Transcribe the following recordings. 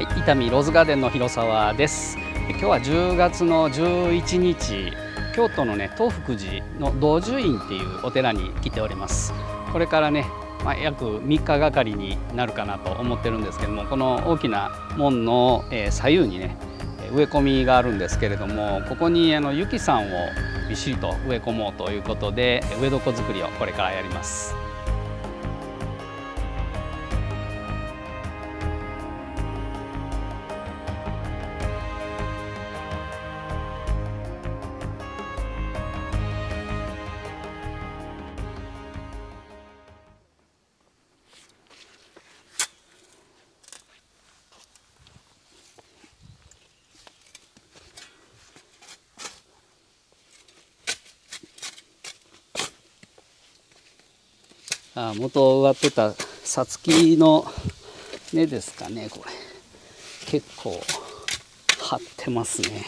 はい、伊丹ローズガーデンの広沢です。今日は10月の11日、京都のね東福寺の道寿院っていうお寺に来ております。これからね、約3日がかりになるかなと思ってるんですけども、この大きな門の左右にね植え込みがあるんですけれども、ここに雪山をびっしりと植え込もうということで植え床作りをこれからやります。元植わってたさつきの根ですかね。これ結構張ってますね。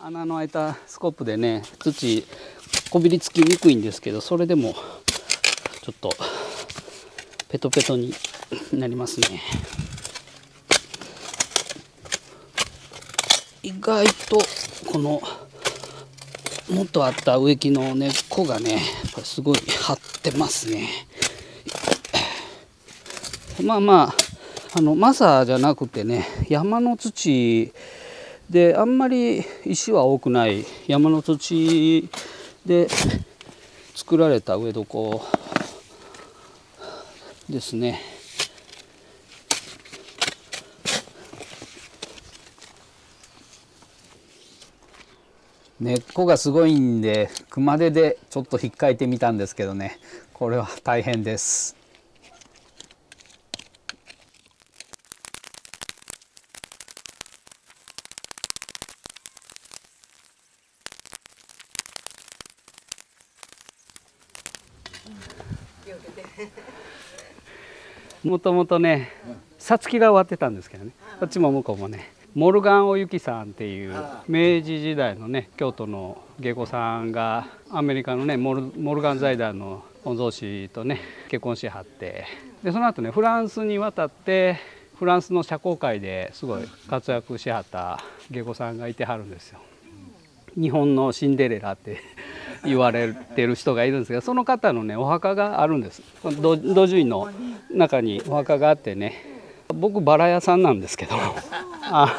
穴の開いたスコップでね土こびりつきにくいんですけど、それでもちょっとペトペトになりますね。意外とこのもっとあった植木の根っこがねやっぱりすごい張ってますね。マサじゃなくてね、山の土であんまり石は多くない山の土で作られた植え床ですね。根っこがすごいんで熊手でちょっと引っかいてみたんですけどね、これは大変です。もともとねさつきが終わってたんですけどね、こっちも向こうもねモルガンお雪さんっていう明治時代のね京都の芸妓さんがアメリカのねモルガン財団の御曹司とね結婚しはって、でその後ねフランスに渡ってフランスの社交界ですごい活躍しはった芸妓さんがいてはるんですよ。日本のシンデレラって言われてる人がいるんですけど、その方のねお墓があるんです。道寿院の中にお墓があってね、僕バラ屋さんなんですけど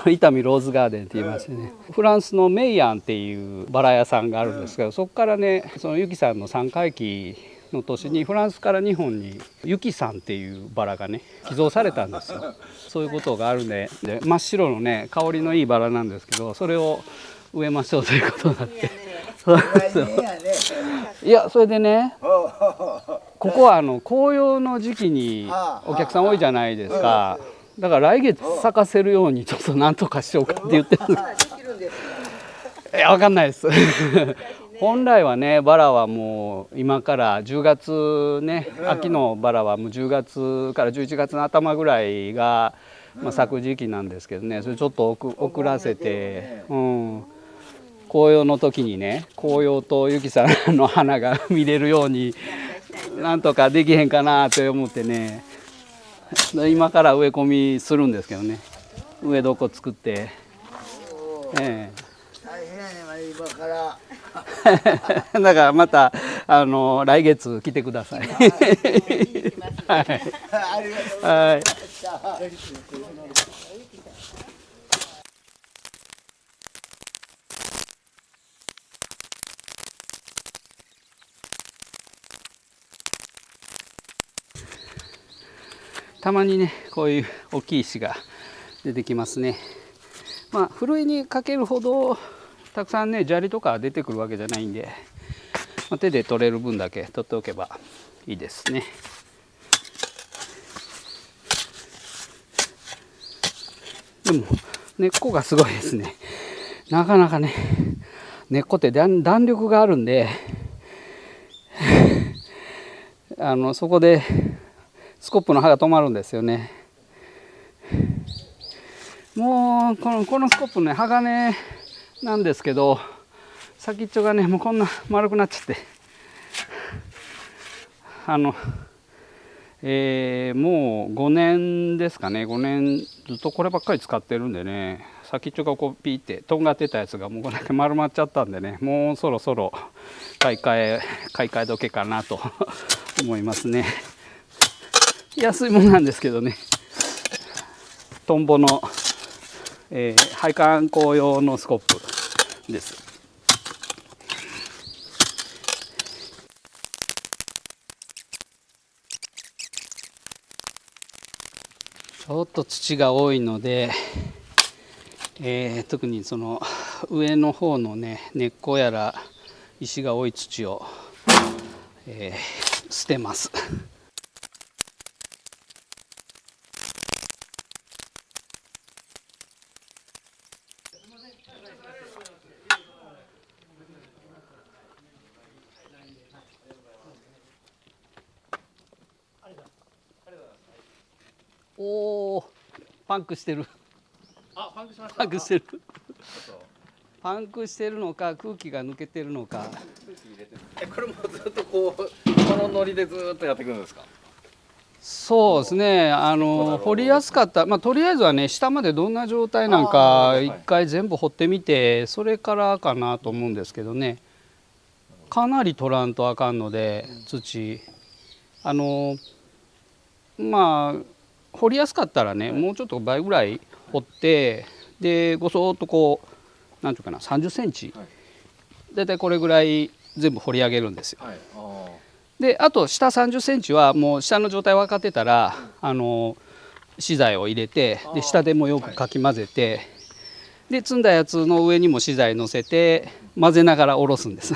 伊丹ローズガーデンって言いましてね、フランスのメイヤンっていうバラ屋さんがあるんですけど、そこからねそのユキさんの三回忌の年にフランスから日本にユキさんっていうバラがね寄贈されたんですよ。そういうことがあるんで、真っ白のね香りのいいバラなんですけど、それを植えましょうということになって。いやそれでね、ここは紅葉の時期にお客さん多いじゃないですか。だから来月咲かせるようにちょっと何とかしようかって言ってるんです。いや分かんないです本来はねバラはもう今から10月ね、秋のバラはもう10月から11月の頭ぐらいが、咲く時期なんですけどね、それちょっと遅らせて、紅葉の時にね紅葉とゆきさんの花が見れるようになんとかできへんかなと思ってね、今から植え込みするんですけどね、植え床作って、大変やね今からだからまた来月来てください。はい、ありがとうございました。たまにねこういう大きい石が出てきますね。ふるいにかけるほどたくさんね砂利とか出てくるわけじゃないんで、手で取れる分だけ取っておけばいいですね。でも根っこがすごいですね。なかなかね根っこって弾力があるんでそこでスコップの刃が止まるんですよね。もうこのスコップね、鋼なんですけど、先っちょがねもうこんな丸くなっちゃって、もう5年ですかね、5年ずっとこればっかり使ってるんでね、先っちょがこうピーってとんがってたやつがもうこれだけ丸まっちゃったんでね、もうそろそろ買い替え時かなと思いますね。安いものなんですけどね、トンボの、配管工用のスコップです。ちょっと土が多いので、特にその上の方のね根っこやら石が多い土を、捨てます。おお、パンクしてる。あ、パンクしました。パンクしてる。パンクしてるのか空気が抜けてるのか。これもずっとこうこのノリでずっとやっていくんですか。そうですね、掘りやすかった、とりあえずはね下までどんな状態なんか一回全部掘ってみて、それからかなと思うんですけどね。かなり取らんとあかんので土、掘りやすかったらね、もうちょっと倍ぐらい掘って、でごそっとこうなんていうかな、30センチ、だいたいこれぐらい全部掘り上げるんですよ。であと下30センチはもう下の状態分かってたら、資材を入れて、で下でもよくかき混ぜて、で積んだやつの上にも資材乗せて混ぜながら下ろすんです。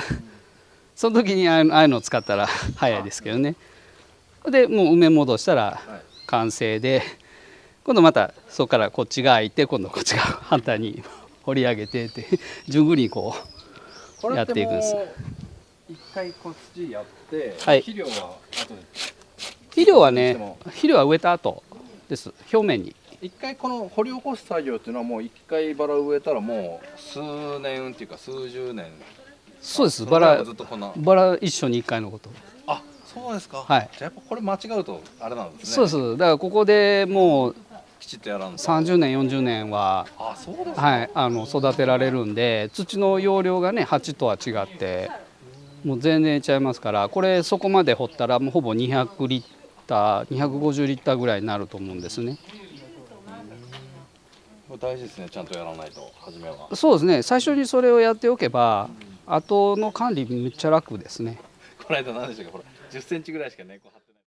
その時にああいうのを使ったら早いですけどね。でもう埋め戻したら完成で、今度またそこからこっちが開いて、今度こっちが反対に掘り上げてって順繰りにこうやっていくんです。一回こっちやって、はい、肥料は後で。肥料はね、肥料は植えた後です。表面に一回この掘り起こす作業っていうのはもう一回バラ植えたらもう数年っていうか数十年。そうです。バラ一緒に一回のこと。あ、そうですか。はい。じゃあやっぱこれ間違うとあれなんですね。そうです。だからここでもうきちっとやらんと30年40年は、そうですか。はい、育てられるんで、土の容量がね鉢とは違ってもう全然ちゃいますから、これそこまで掘ったらもうほぼ200リッター250リッターぐらいになると思うんですね。大事ですね、ちゃんとやらないと初めは。そうですね、最初にそれをやっておけば後の管理めっちゃ楽ですね。この間何でしたっけ、これ10センチぐらいしか根っこ張ってない。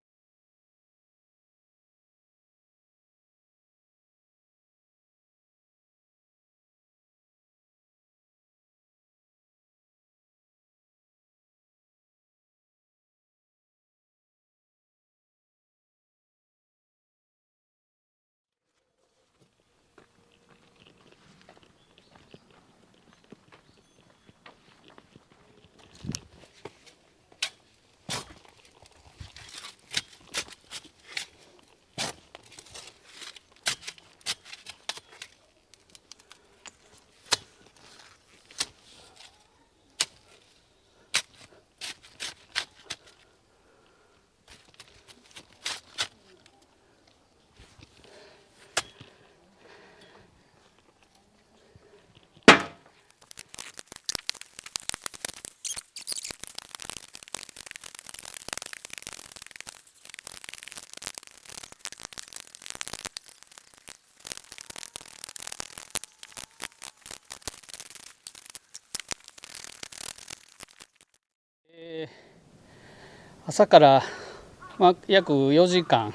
朝から、約4時間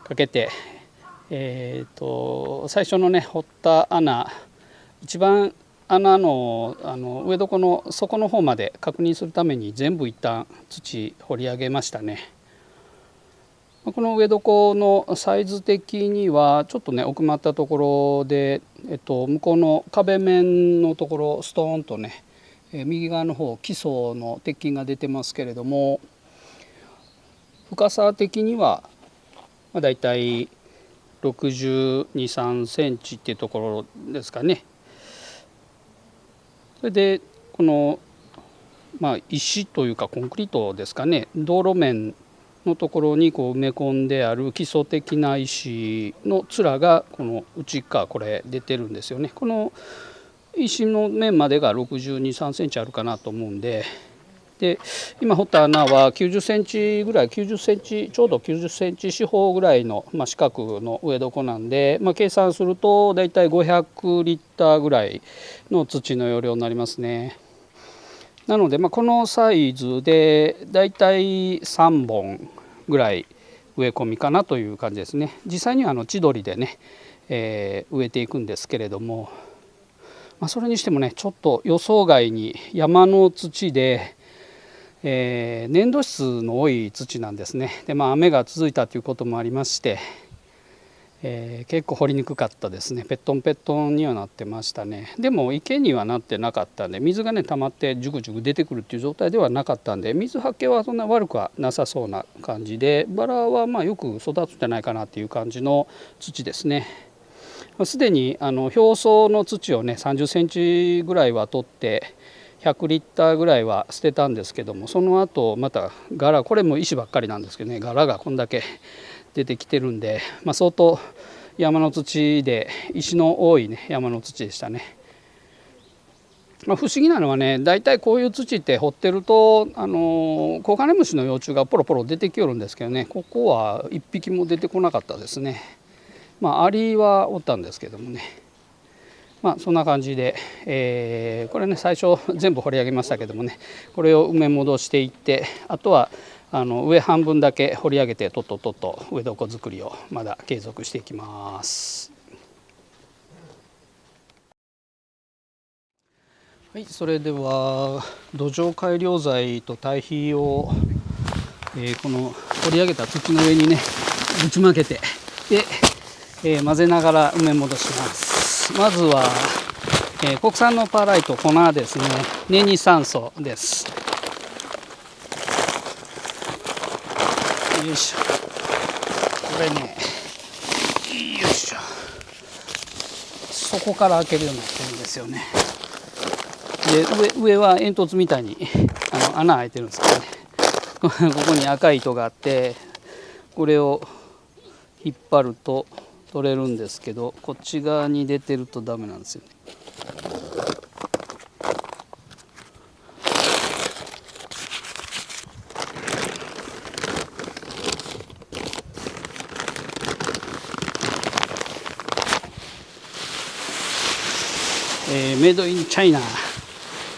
かけて、最初のね掘った穴、一番穴の、植え床の底の方まで確認するために全部一旦土掘り上げましたね。この植え床のサイズ的にはちょっとね奥まったところで、向こうの壁面のところストーンとね、右側の方基礎の鉄筋が出てますけれども、深さ的には、だいたい62、3センチっていうところですかね。それでこの、石というかコンクリートですかね、道路面のところにこう埋め込んである基礎的な石の面がこの内側これ出てるんですよね。この石の面までが62、3センチあるかなと思うんで、今掘った穴は90センチぐらい、90センチちょうど90センチ四方ぐらいの、四角の植え床なんで、計算するとだいたい500リッターぐらいの土の容量になりますね。なので、このサイズでだいたい3本ぐらい植え込みかなという感じですね。実際には千鳥でね、植えていくんですけれども、それにしてもねちょっと予想外に山の土で、粘土質の多い土なんですね。で、雨が続いたということもありまして、結構掘りにくかったですね。ペットンペットンにはなってましたね。でも池にはなってなかったんで、水がね溜まってジュクジュク出てくるっていう状態ではなかったんで、水はけはそんな悪くはなさそうな感じで、バラはよく育つんじゃないかなっていう感じの土ですね。すでに表層の土をね30センチぐらいは取って100リッターぐらいは捨てたんですけども、その後また柄、これも石ばっかりなんですけどね、柄がこんだけ出てきてるんで、相当山の土で石の多いね山の土でしたね。不思議なのはね、だいたいこういう土って掘ってるとコガネムシの幼虫がポロポロ出てきよるんですけどね、ここは1匹も出てこなかったですね。アリはおったんですけどもね、そんな感じで、これね最初全部掘り上げましたけどもね、これを埋め戻していって、あとは上半分だけ掘り上げてとっと植え床作りをまだ継続していきます。はい、それでは土壌改良剤と堆肥を、この掘り上げた土の上にねぶちまけて、で、混ぜながら埋め戻します。まずは、国産のパーライト粉ですね、ネニ酸素です。よいしょ、これね、よいしょ、底から開けるようになってるんですよね。で、上は煙突みたいに穴開いてるんですけどね、ここに赤い糸があって、これを引っ張ると取れるんですけど、こっち側に出てるとダメなんですよね。メイドインチャイナ、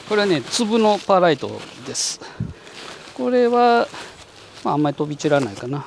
これはね粒のパーライトです。これは、あんまり飛び散らないかな。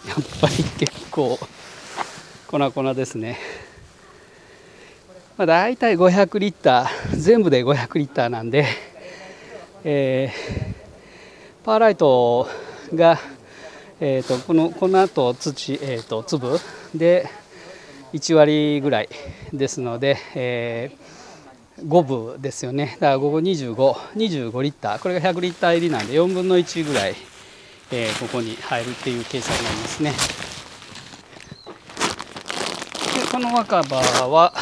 やっぱり結構粉ですね。だいたい500リッター、全部で500リッターなんで、パーライトが、この後土、粒で1割ぐらいですので、5分ですよね。だから5分25リッター、これが100リッター入りなんで4分の1ぐらい、ここに入るっていう計算になりますね。でこの若葉は、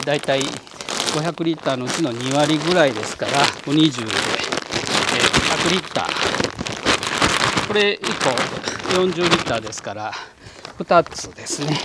だいたい500リッターのうちの2割ぐらいですから、20で、100リッター、これ1個40リッターですから2つですね。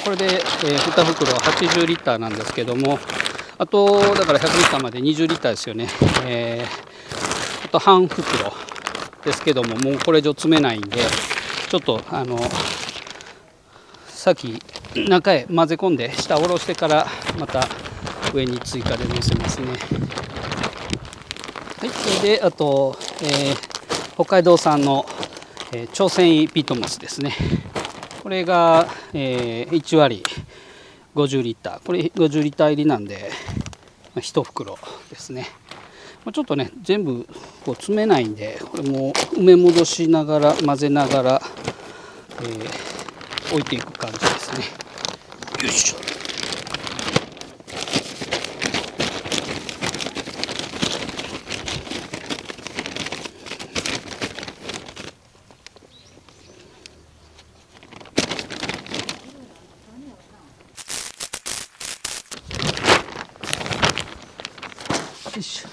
これで、2袋80リッターなんですけども、あとだから100リッターまで20リッターですよね。あと半袋ですけども、もうこれ以上詰めないんで、ちょっと先中へ混ぜ込んで下下ろしてからまた上に追加で乗せますね。はい、それであと、北海道産の、超繊維ビトモスですね。これが、1割50リッター、これ50リッター入りなんで1袋ですね。ちょっとね全部こう詰めないんで、これも埋め戻しながら混ぜながら、置いていく感じですね。よいしょ。よいしょ。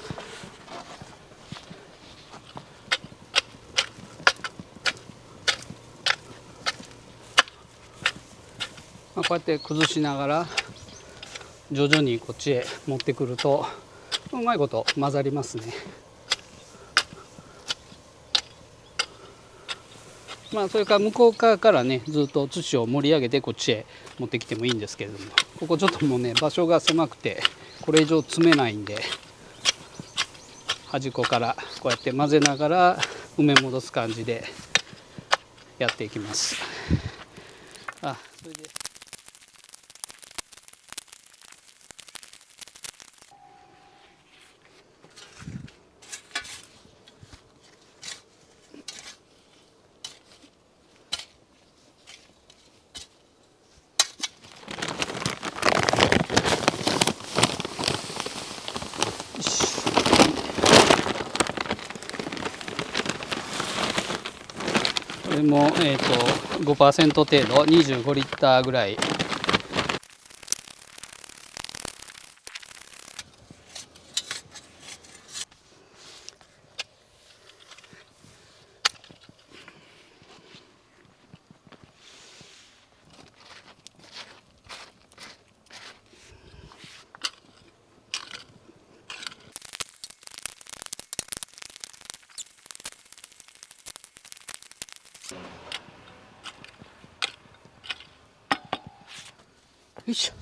こうやって崩しながら徐々にこっちへ持ってくるとうまいこと混ざりますね。それから向こう側からねずっと土を盛り上げてこっちへ持ってきてもいいんですけれども、ここちょっともうね場所が狭くてこれ以上詰めないんで、端っこからこうやって混ぜながら埋め戻す感じでやっていきます。それでこれも、5% 程度25リッターぐらい。よいしょ。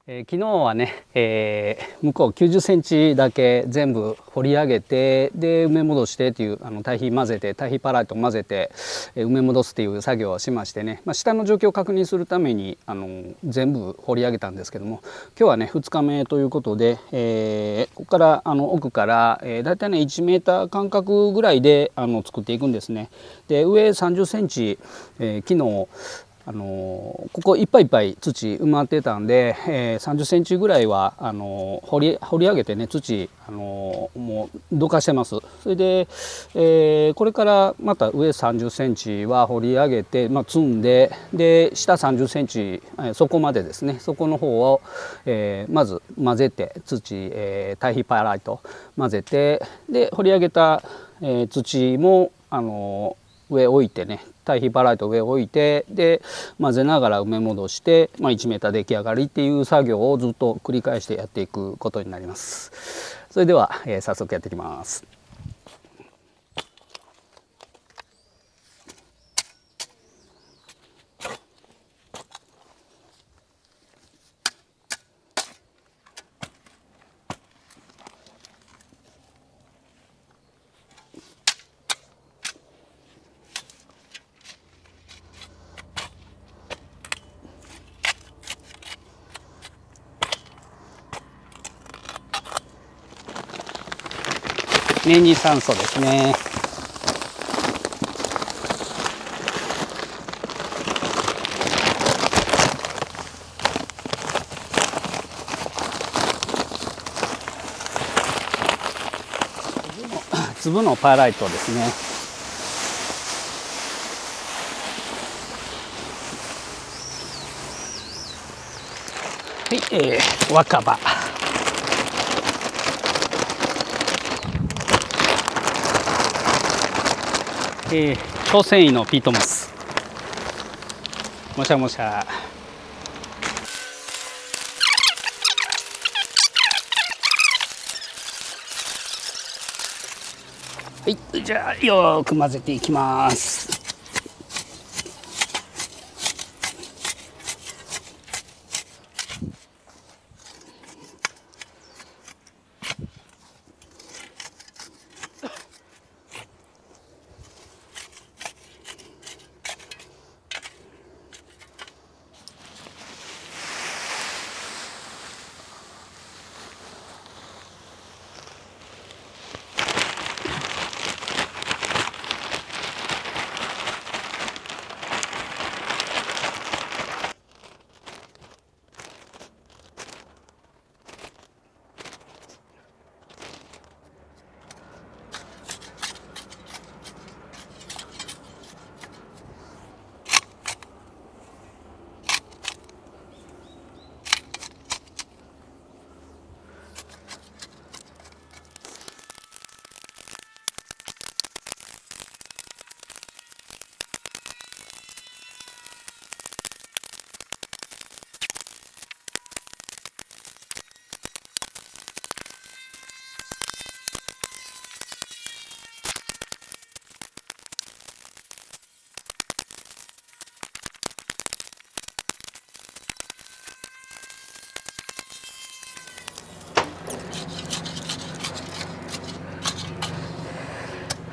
昨日はね、向こう90センチだけ全部掘り上げて、で埋め戻してっていう堆肥混ぜて堆肥パライト混ぜて、埋め戻すっていう作業をしましてね、下の状況を確認するために全部掘り上げたんですけども、今日はね2日目ということで、ここから奥から、だいたいね1メーター間隔ぐらいで作っていくんですね。で上30センチ、昨日ここいっぱいいっぱい土埋まってたんで、30センチぐらいは掘り上げてね土もうどかしてます。それで、これからまた上30センチは掘り上げて、積んで、で下30センチ、そこまでですね、そこの方を、まず混ぜて土、堆肥パライト混ぜて、で掘り上げた、土も上置いてね、堆肥パライト上置いて、で混ぜながら埋め戻して、1メーター出来上がりっていう作業をずっと繰り返してやっていくことになります。それでは、早速やっていきます。メンニ酸素ですね。粒のパーライトですね。はい、若葉。超繊維のピートモス。もしゃもしゃ。はい、じゃあよく混ぜていきます。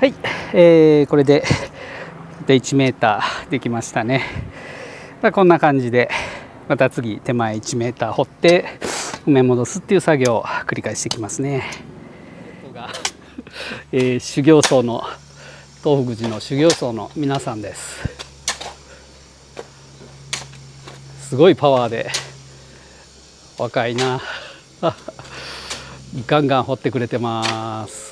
はい、これで1メーターできましたね。こんな感じでまた次手前1メーター掘って埋め戻すっていう作業を繰り返していきますね。修行僧の東福寺の修行僧の皆さんです。すごいパワーで若いなガンガン掘ってくれてます。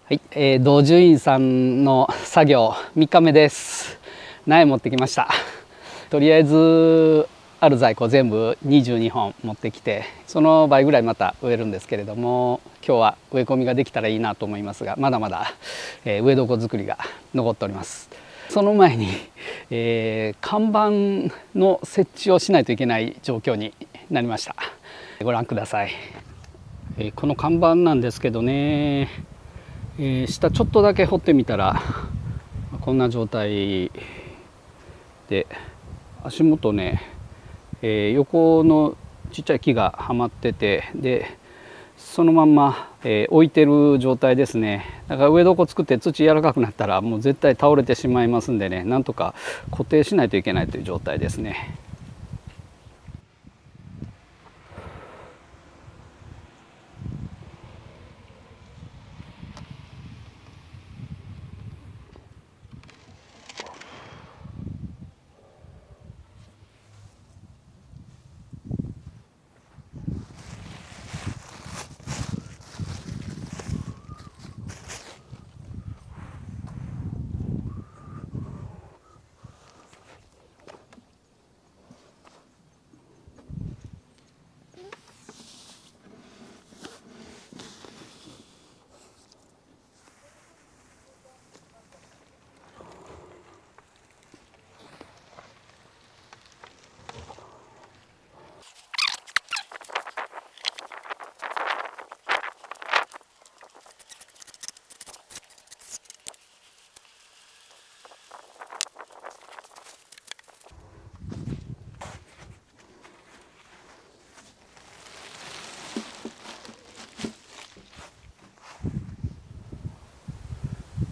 はい、道樹院さんの作業3日目です。苗持ってきました。とりあえずある在庫全部22本持ってきて、その倍ぐらいまた植えるんですけれども、今日は植え込みができたらいいなと思いますが、まだまだ、植え床作りが残っております。その前に、看板の設置をしないといけない状況になりました。ご覧ください。この看板なんですけどね、下ちょっとだけ掘ってみたらこんな状態で、足元ね、横のちっちゃい木がはまってて、でそのまんま、置いてる状態ですね。だから植え床作って土柔らかくなったらもう絶対倒れてしまいますんでね、なんとか固定しないといけないという状態ですね。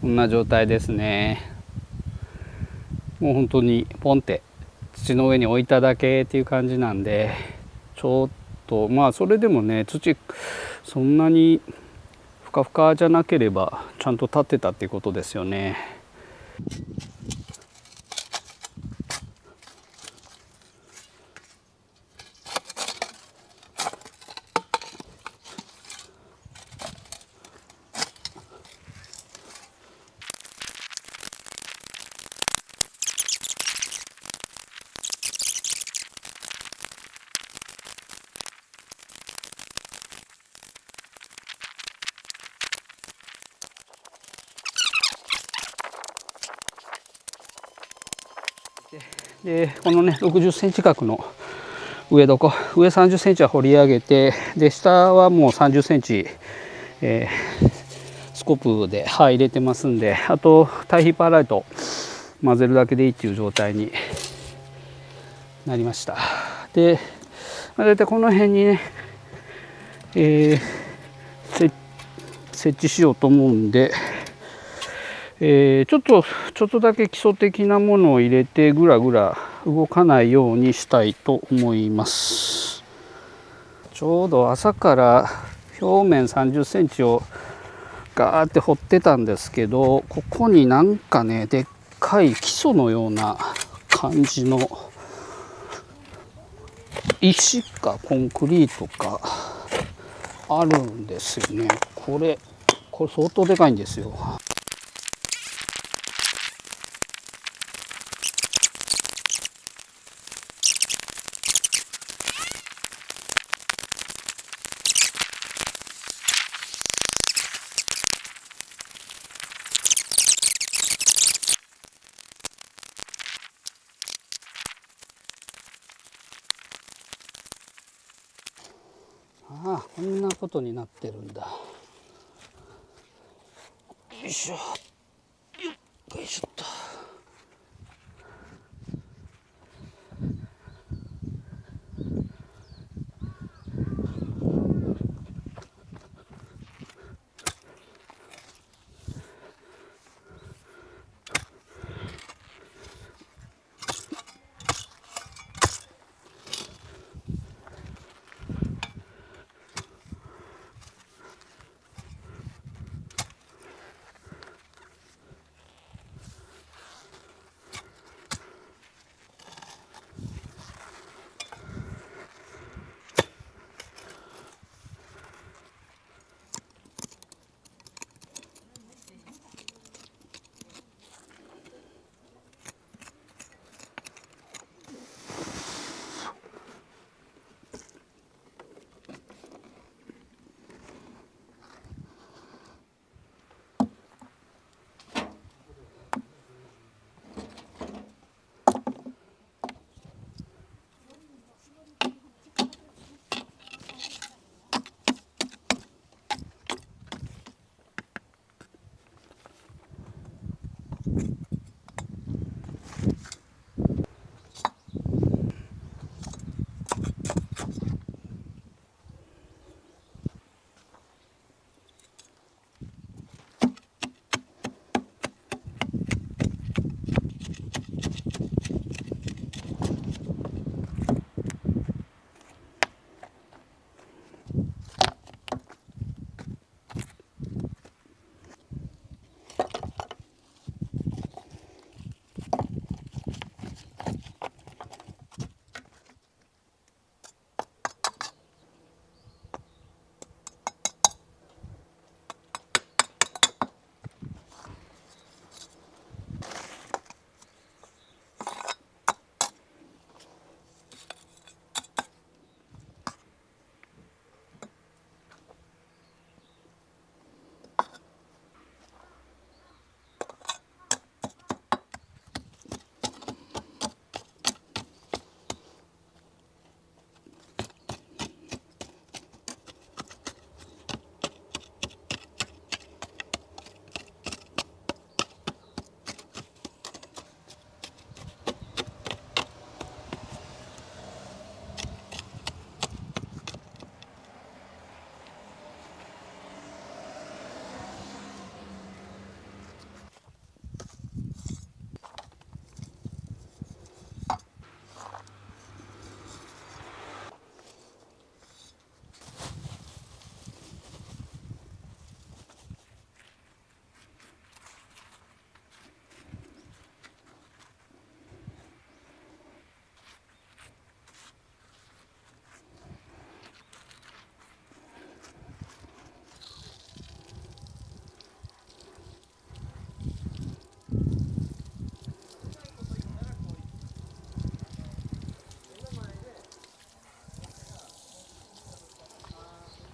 こんな状態ですね。もう本当にポンって土の上に置いただけっていう感じなんで、ちょっとまあそれでもね、土そんなにふかふかじゃなければちゃんと立ってたっていうことですよね。でこのね60センチ角の植え床、上30センチは掘り上げて、で下はもう30センチ、スコープで刃入れてますんで、あとタイヒーパーライト混ぜるだけでいいっていう状態になりました。で大体この辺にね、設置しようと思うんで、ちょっとだけ基礎的なものを入れてぐらぐら動かないようにしたいと思います。ちょうど朝から表面30センチをガーって掘ってたんですけど、ここになんかねでっかい基礎のような感じの石かコンクリートかあるんですよね。これ相当でかいんですよ。ああ、こんなことになってるんだ。よいしょ、よいしょっと。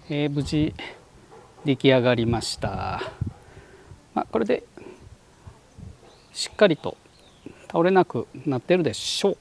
無事出来上がりました。これでしっかりと倒れなくなってるでしょう。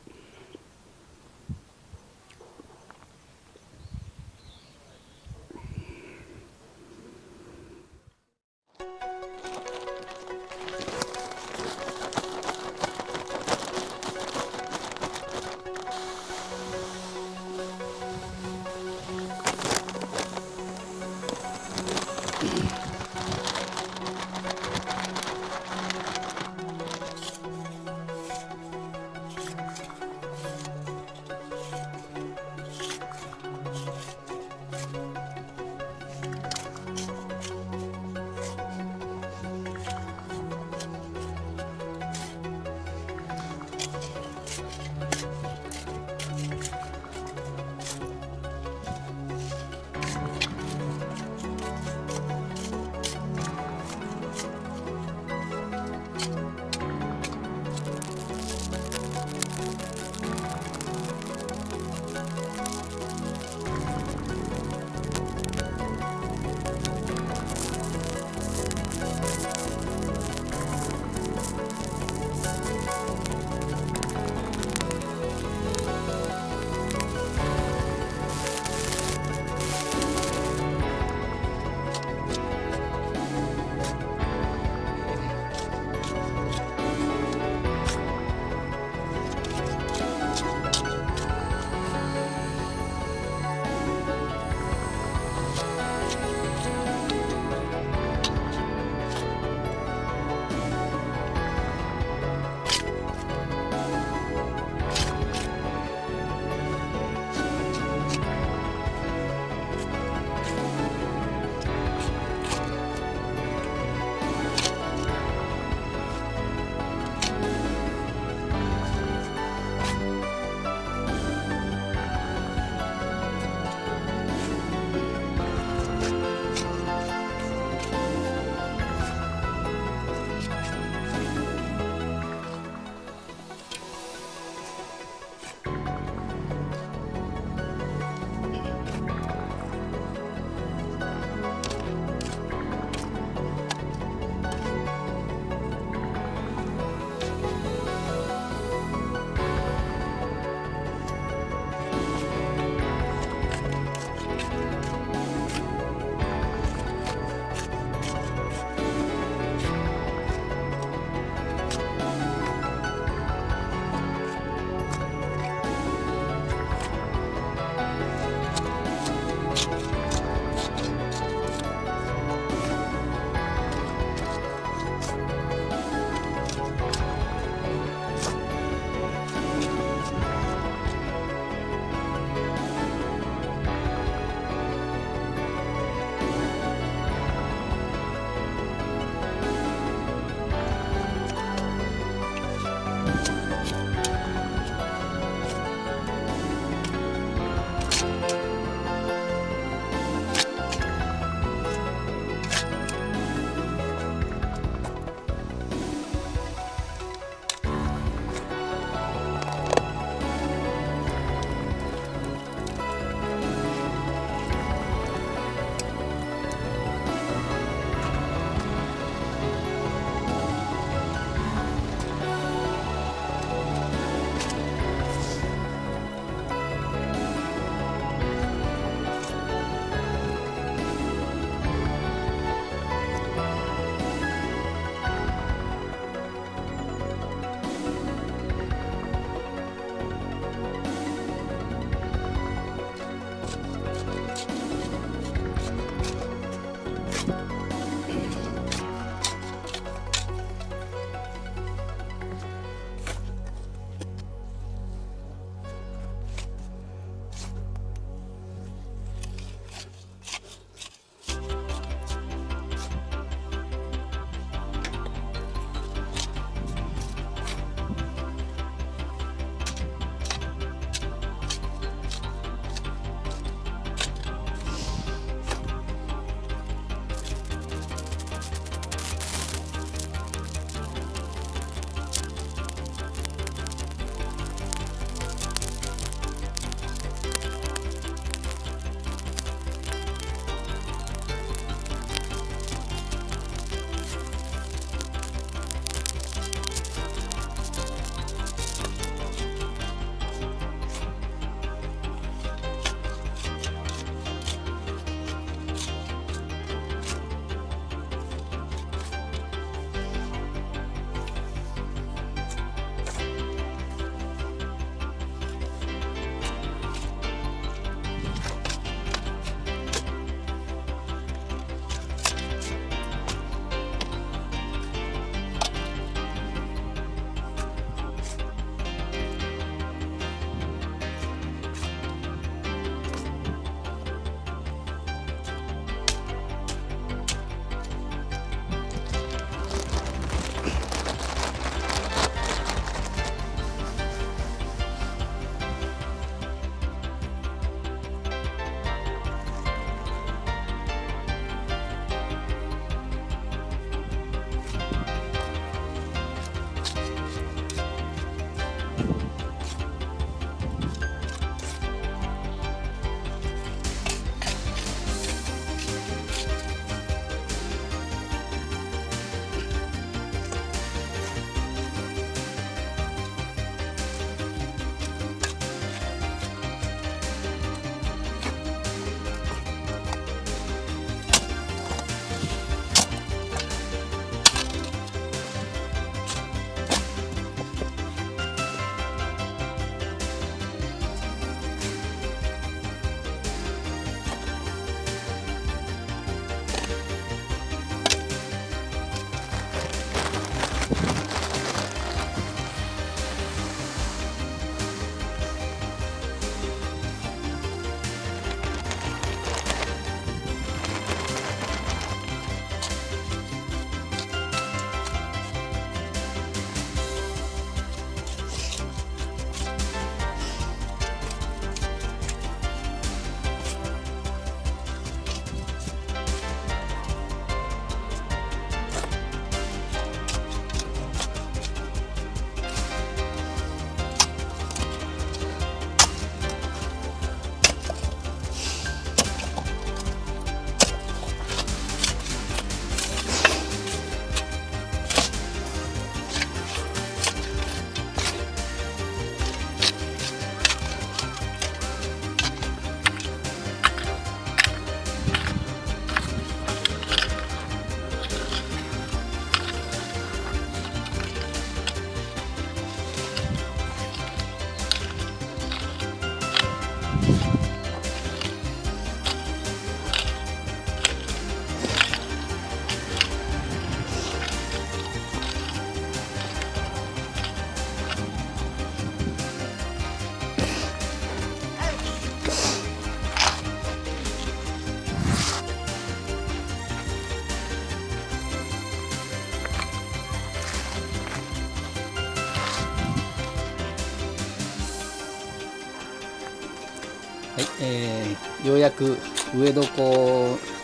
はい、ようやく植え床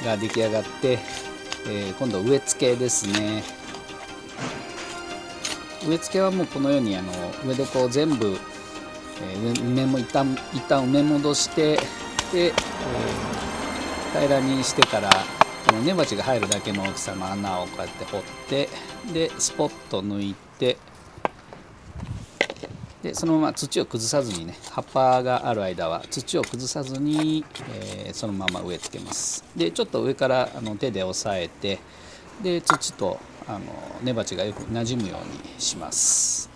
が出来上がって、今度植え付けですね。植え付けはもうこのように植え床を全部、一旦埋め戻して、で、平らにしてからこの根鉢が入るだけの大きさの穴をこうやって掘って、でスポッと抜いて、でそのまま土を崩さずにね、葉っぱがある間は土を崩さずに、そのまま植え付けます。でちょっと上から手で押さえて、で土と根鉢がよくなじむようにします。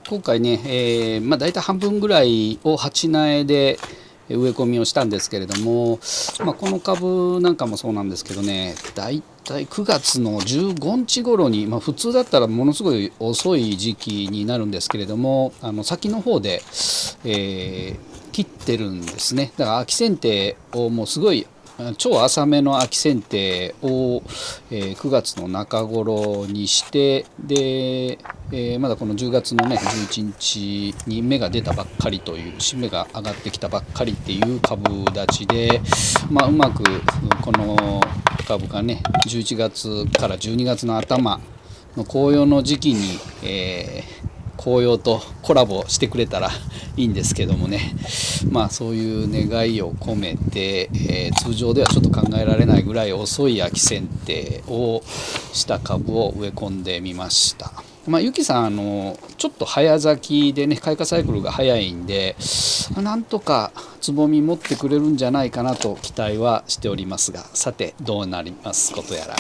今回ね、大体半分ぐらいを鉢苗で植え込みをしたんですけれども、この株なんかもそうなんですけどね、だいたい9月の15日頃に、普通だったらものすごい遅い時期になるんですけれども、先の方で、切ってるんですね。だから秋剪定をもうすごい超浅めの秋剪定を、9月の中頃にして、で、まだこの10月のね11日に芽が出たばっかりという、新芽が上がってきたばっかりっていう株立ちで、うまくこの株がね11月から12月の頭の紅葉の時期に、紅葉とコラボしてくれたらいいんですけどもね、そういう願いを込めて、通常ではちょっと考えられないぐらい遅い秋剪定をした株を植え込んでみました。ゆきさんちょっと早咲きでね、開花サイクルが早いんで、なんとかつぼみ持ってくれるんじゃないかなと期待はしておりますが、さてどうなりますことやら。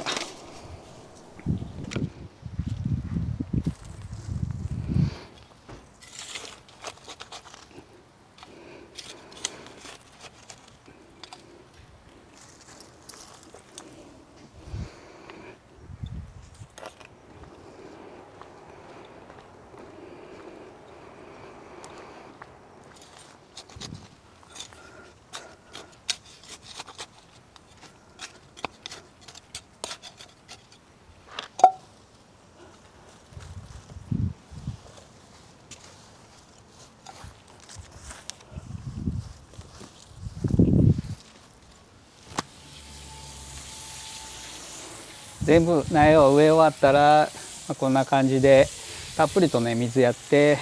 全部苗を植え終わったら、こんな感じでたっぷりとね水やって、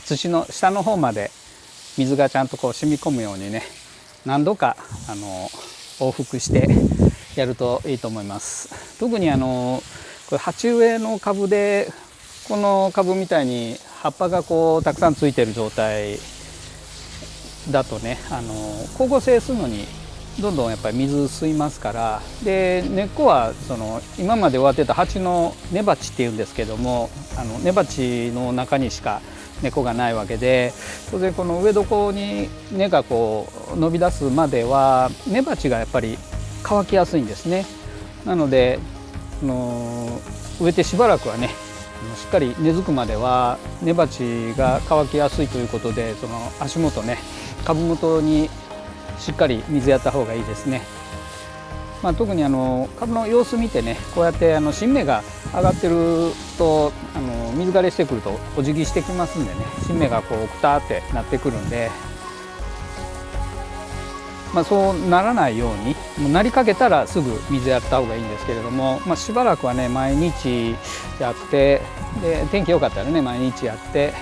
土の下の方まで水がちゃんとこう染み込むようにね、何度か往復してやるといいと思います。特にこれ鉢植えの株でこの株みたいに葉っぱがこうたくさんついてる状態だとね光合成するのにどんどんやっぱり水吸いますから、で根っこは今まで植わってた鉢の根鉢っていうんですけども根鉢の中にしか根っこがないわけで、当然この植え床に根がこう伸び出すまでは根鉢がやっぱり乾きやすいんですね。なので植えてしばらくはねしっかり根付くまでは根鉢が乾きやすいということで、足元ね株元にしっかり水やった方がいいですね。特に株の様子見てね、こうやって新芽が上がってると水枯れしてくるとお辞儀してきますんでね、新芽がこうくたってなってくるんで、そうならないようにもうなりかけたらすぐ水やった方がいいんですけれども、しばらくはね毎日やって、で天気良かったらね毎日やって、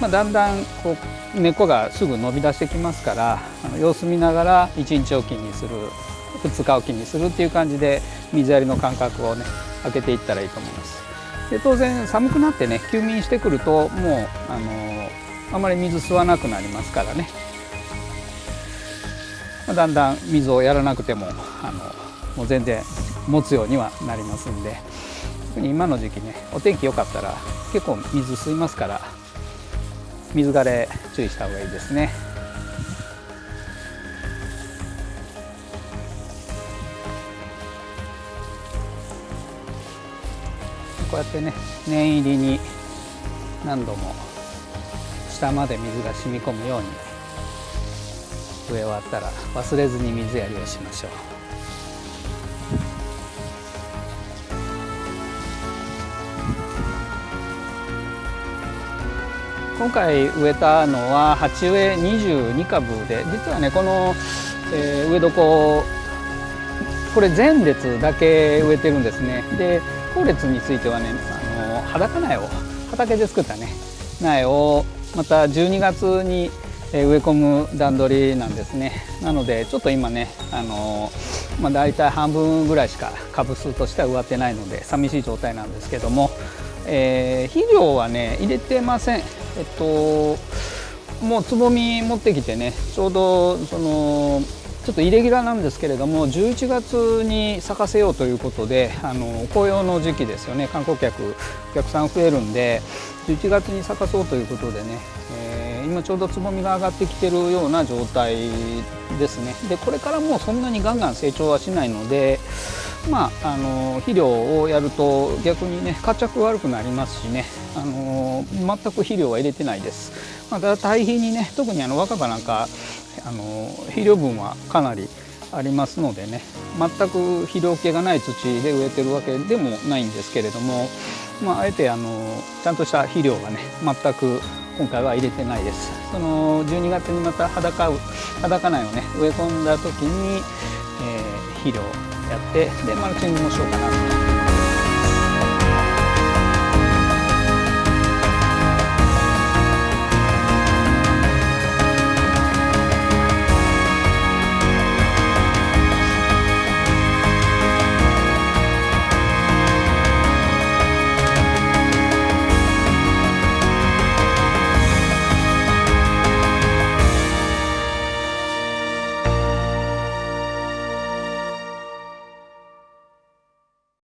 だんだんこう根っこがすぐ伸び出してきますから、様子見ながら1日おきにする2日おきにするっていう感じで水やりの間隔をね空けていったらいいと思います。で当然寒くなってね休眠してくるともうあまり水吸わなくなりますからね、だんだん水をやらなくてももう全然持つようにはなりますんで、特に今の時期ねお天気良かったら結構水吸いますから水枯れ注意した方がいいですね。こうやってね念入りに何度も下まで水が染み込むように植え終わったら忘れずに水やりをしましょう。今回植えたのは鉢植え22株で、実はねこの、植え床これ前列だけ植えてるんですね。で後列についてはね裸苗を畑で作ったね苗をまた12月に植え込む段取りなんですね。なのでちょっと今ねだいたい半分ぐらいしか株数としては植わってないので寂しい状態なんですけども、肥料はね入れてません。もうつぼみ持ってきてね、ちょうどちょっとイレギュラーなんですけれども11月に咲かせようということで紅葉の時期ですよね。観光客お客さん増えるんで11月に咲かそうということでね、今ちょうどつぼみが上がってきてるような状態ですね。でこれからもうそんなにガンガン成長はしないので、肥料をやると逆にね活着悪くなりますしね、全く肥料は入れてないです。ただ堆肥にね、特に若葉なんか肥料分はかなりありますのでね、全く肥料系がない土で植えてるわけでもないんですけれども、あえてちゃんとした肥料はね全く今回は入れてないです。12月にまた裸苗をね植え込んだ時に、肥料やってでマルチングもしようかなと。